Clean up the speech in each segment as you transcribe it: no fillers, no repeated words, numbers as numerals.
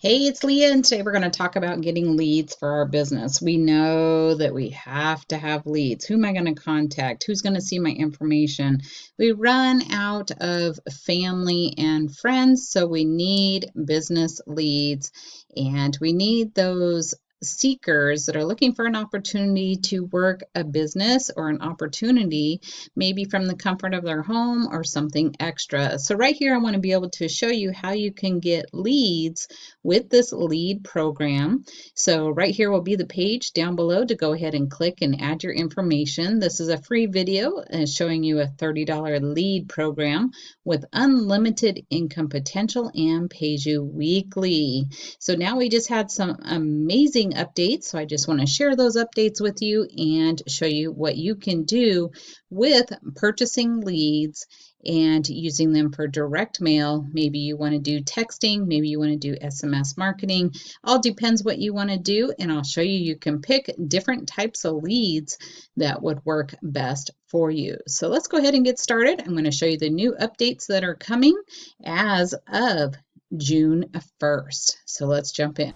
Hey, it's Leah, and today we're going to talk about getting leads for our business. We know that we have to have leads. Who am I going to contact? Who's going to see my information? We run out of family and friends, so we need business leads, and we need those seekers that are looking for an opportunity to work a business or an opportunity maybe from the comfort of their home or something extra. So right here I want to be able to show you how you can get leads with this lead program. So right here will be the page down below to go ahead and click and add your information. This is a free video showing you a $30 lead program with unlimited income potential and pays you weekly. So now we just had some amazing updates. So I just want to share those updates with you and show you what you can do with purchasing leads and using them for direct mail. Maybe you want to do texting, maybe you want to do SMS marketing. All depends what you want to do, and I'll show you you can pick different types of leads that would work best for you. So let's go ahead and get started. I'm going to show you the new updates that are coming as of June 1st. So let's jump in.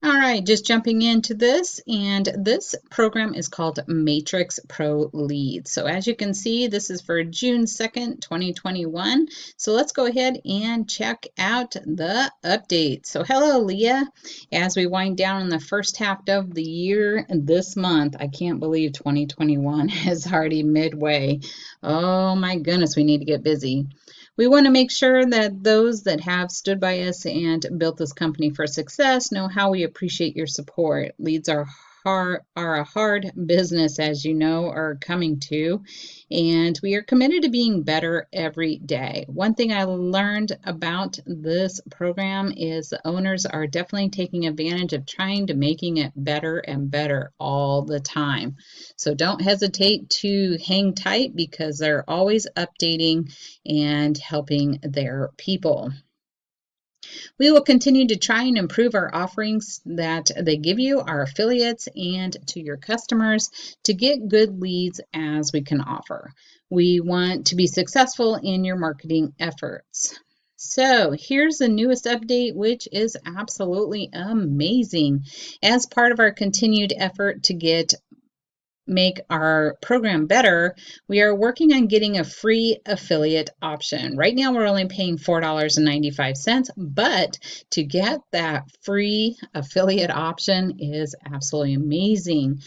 All right, just jumping into this, and this program is called Matrix Pro Lead. So as you can see, this is for June 2nd, 2021. So let's go ahead and check out the update. So hello, Leah. As we wind down in the first half of the year this month, I can't believe 2021 is already midway. Oh my goodness, we need to get busy. We want to make sure that those that have stood by us and built this company for success know how we appreciate your support. Leads are a hard business, as you know, are coming to, and we are committed to being better every day. One thing I learned about this program is the owners are definitely taking advantage of trying to making it better and better all the time. So don't hesitate to hang tight because they're always updating and helping their people. We will continue to try and improve our offerings that they give you, our affiliates, and to your customers to get good leads as we can offer. We want to be successful in your marketing efforts. So here's the newest update, which is absolutely amazing. As part of our continued effort to make our program better, we are working on getting a free affiliate option. Right now, we're only paying $4.95, but to get that free affiliate option is absolutely amazing.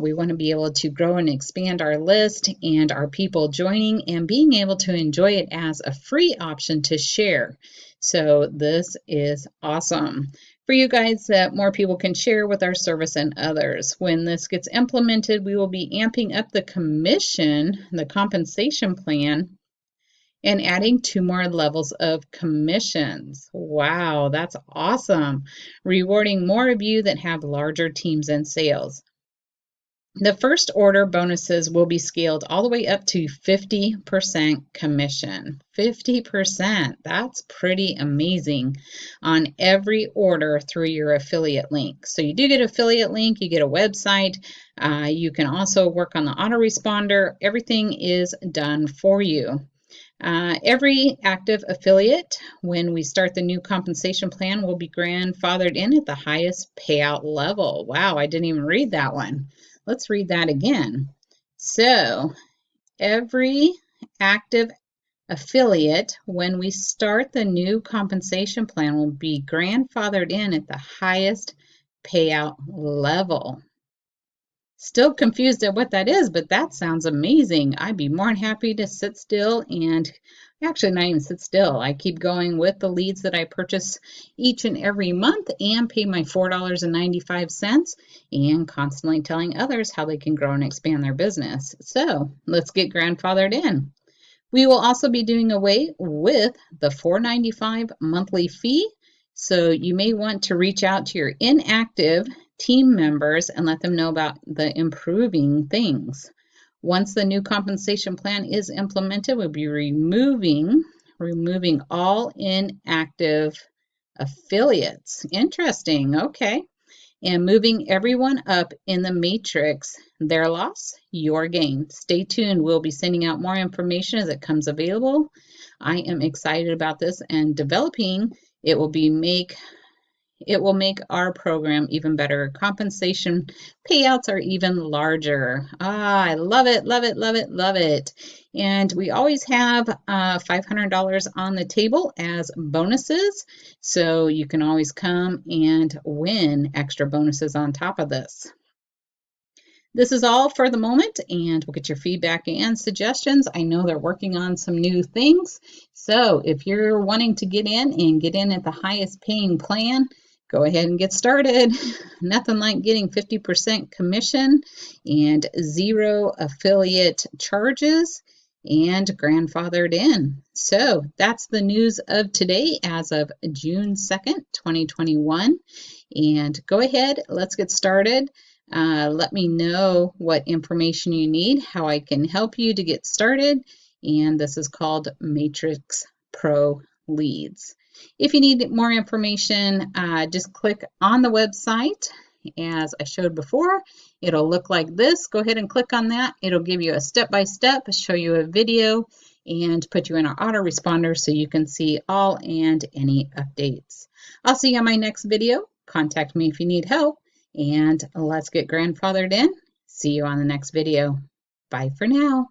We want to be able to grow and expand our list and our people joining and being able to enjoy it as a free option to share. So this is awesome for you guys that more people can share with our service and others. When this gets implemented, we will be amping up the compensation plan, and adding 2 more levels of commissions. Wow, that's awesome. Rewarding more of you that have larger teams and sales. The first order bonuses will be scaled all the way up to 50% commission. 50%, that's pretty amazing on every order through your affiliate link. So you do get an affiliate link, you get a website, you can also work on the autoresponder. Everything is done for you. Every active affiliate, when we start the new compensation plan, will be grandfathered in at the highest payout level. Wow, I didn't even read that one. Let's read that again. So every active affiliate, when we start the new compensation plan, will be grandfathered in at the highest payout level. Still confused at what that is, but that sounds amazing. I'd be more than happy to sit still and actually not even sit still. I keep going with the leads that I purchase each and every month and pay my $4.95 and constantly telling others how they can grow and expand their business. So let's get grandfathered in. We will also be doing away with the $4.95 monthly fee. So you may want to reach out to your inactive team members and let them know about the improving things. Once the new compensation plan is implemented, we'll be removing all inactive affiliates. Interesting. Okay. And moving everyone up in the matrix, their loss, your gain. Stay tuned. We'll be sending out more information as it comes available. I am excited about this and developing. It will be make it will make our program even better. Compensation payouts are even larger. I love it, love it, love it, love it. And we always have $500 on the table as bonuses. So you can always come and win extra bonuses on top of this. This is all for the moment, and we'll get your feedback and suggestions. I know they're working on some new things. So if you're wanting to get in at the highest paying plan, go ahead and get started. Nothing like getting 50% commission and 0 affiliate charges and grandfathered in. So that's the news of today as of June 2nd, 2021. And go ahead, let's get started. Let me know what information you need, how I can help you to get started. And this is called Matrix Pro Leads. If you need more information, just click on the website as I showed before. It'll look like this. Go ahead and click on that. It'll give you a step-by-step, show you a video, and put you in our autoresponder so you can see all and any updates. I'll see you on my next video. Contact me if you need help. And let's get grandfathered in. See you on the next video. Bye for now.